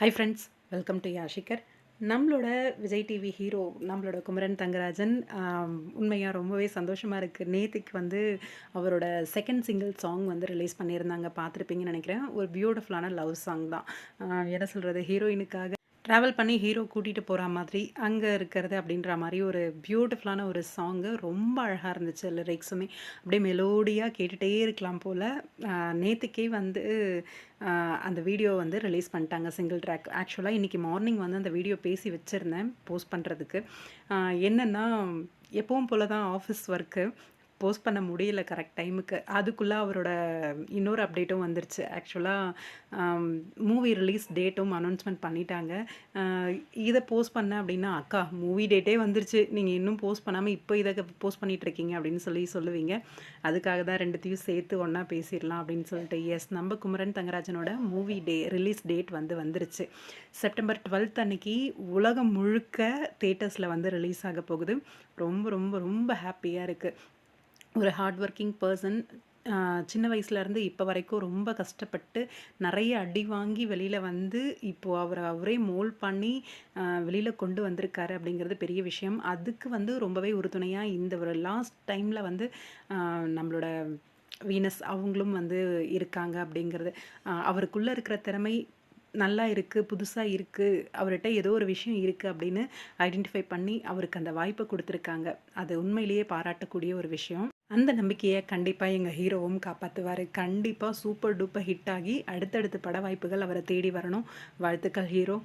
High friends, welcome to யாஷிகர். நம்மளோட Vijay TV hero நம்மளோட குமரன் தங்கராஜன் உண்மையாக ரொம்பவே சந்தோஷமாக இருக்குது. நேத்திக்கு வந்து அவரோட செகண்ட் சிங்கிள் சாங் வந்து ரிலீஸ் பண்ணியிருந்தாங்க. பார்த்துருப்பீங்கன்னு நினைக்கிறேன். ஒரு பியூட்டிஃபுல்லான லவ் சாங் தான். என்ன சொல்கிறது, ஹீரோயினுக்காக ட்ராவல் பண்ணி ஹீரோ கூட்டிகிட்டு போகிற மாதிரி அங்கே இருக்கிறது அப்படின்ற மாதிரி ஒரு பியூட்டிஃபுல்லான ஒரு சாங்கு. ரொம்ப அழகாக இருந்துச்சு. லிரிக்ஸுமே அப்படியே மெலோடியாக கேட்டுகிட்டே இருக்கலாம் போல். நேற்றுக்கே வந்து அந்த வீடியோ வந்து ரிலீஸ் பண்ணிட்டாங்க, சிங்கிள் ட்ராக். ஆக்சுவலாக இன்றைக்கி மார்னிங் வந்து அந்த வீடியோ பேசி வச்சுருந்தேன் போஸ்ட் பண்ணுறதுக்கு. என்னென்னா, எப்பவும் போல் தான் ஆஃபீஸ் ஒர்க்கு போஸ்ட் பண்ண முடியல கரெக்ட் டைமுக்கு. அதுக்குள்ளே அவரோட இன்னொரு அப்டேட்டும் வந்துருச்சு. ஆக்சுவலாக மூவி ரிலீஸ் டேட்டும் அனௌன்ஸ்மெண்ட் பண்ணிட்டாங்க. இதை போஸ்ட் பண்ணேன் அப்படின்னா, அக்கா மூவி டேட்டே வந்துருச்சு, நீங்கள் இன்னும் போஸ்ட் பண்ணாமல் இப்போ இதை போஸ்ட் பண்ணிகிட்ருக்கீங்க அப்படின்னு சொல்லுவீங்க. அதுக்காக தான் ரெண்டுத்தையும் சேர்த்து ஒன்றா பேசிடலாம் அப்படின்னு சொல்லிட்டு. எஸ், நம்ம குமரன் தங்கராஜனோட மூவி ரிலீஸ் டேட் வந்துருச்சு. செப்டம்பர் 12 அன்னைக்கு உலகம் முழுக்க தேட்டர்ஸில் வந்து ரிலீஸ் ஆக போகுது. ரொம்ப ரொம்ப ரொம்ப ஹாப்பியாக இருக்குது. ஒரு ஹார்ட் ஒர்க்கிங் பர்சன், சின்ன வயசுலேருந்து இப்போ வரைக்கும் ரொம்ப கஷ்டப்பட்டு நிறைய அடி வாங்கி வெளியில் வந்து இப்போது அவரே மோல்ட் பண்ணி வெளியில் கொண்டு வந்திருக்காரு அப்படிங்கிறது பெரிய விஷயம். அதுக்கு வந்து ரொம்பவே உறுதுணையாக இந்த ஒரு லாஸ்ட் டைமில் வந்து நம்மளோட வீனஸ் அவங்களும் வந்து இருக்காங்க அப்படிங்கிறது. அவருக்குள்ளே இருக்கிற திறமை நல்லா இருக்குது, புதுசாக இருக்குது, அவர்கிட்ட ஏதோ ஒரு விஷயம் இருக்குது அப்படின்னு ஐடென்டிஃபை பண்ணி அவருக்கு அந்த வாய்ப்பை கொடுத்துருக்காங்க. அது உண்மையிலேயே பாராட்டக்கூடிய ஒரு விஷயம். அந்த நம்பிக்கையை கண்டிப்பாக எங்கள் ஹீரோவும் காப்பாற்றுவார். கண்டிப்பாக சூப்பர் டூப்பர் ஹிட் ஆகி அடுத்தடுத்த பட வாய்ப்புகள் அவரை தேடி வரணும். வாழ்த்துக்கள் ஹீரோ.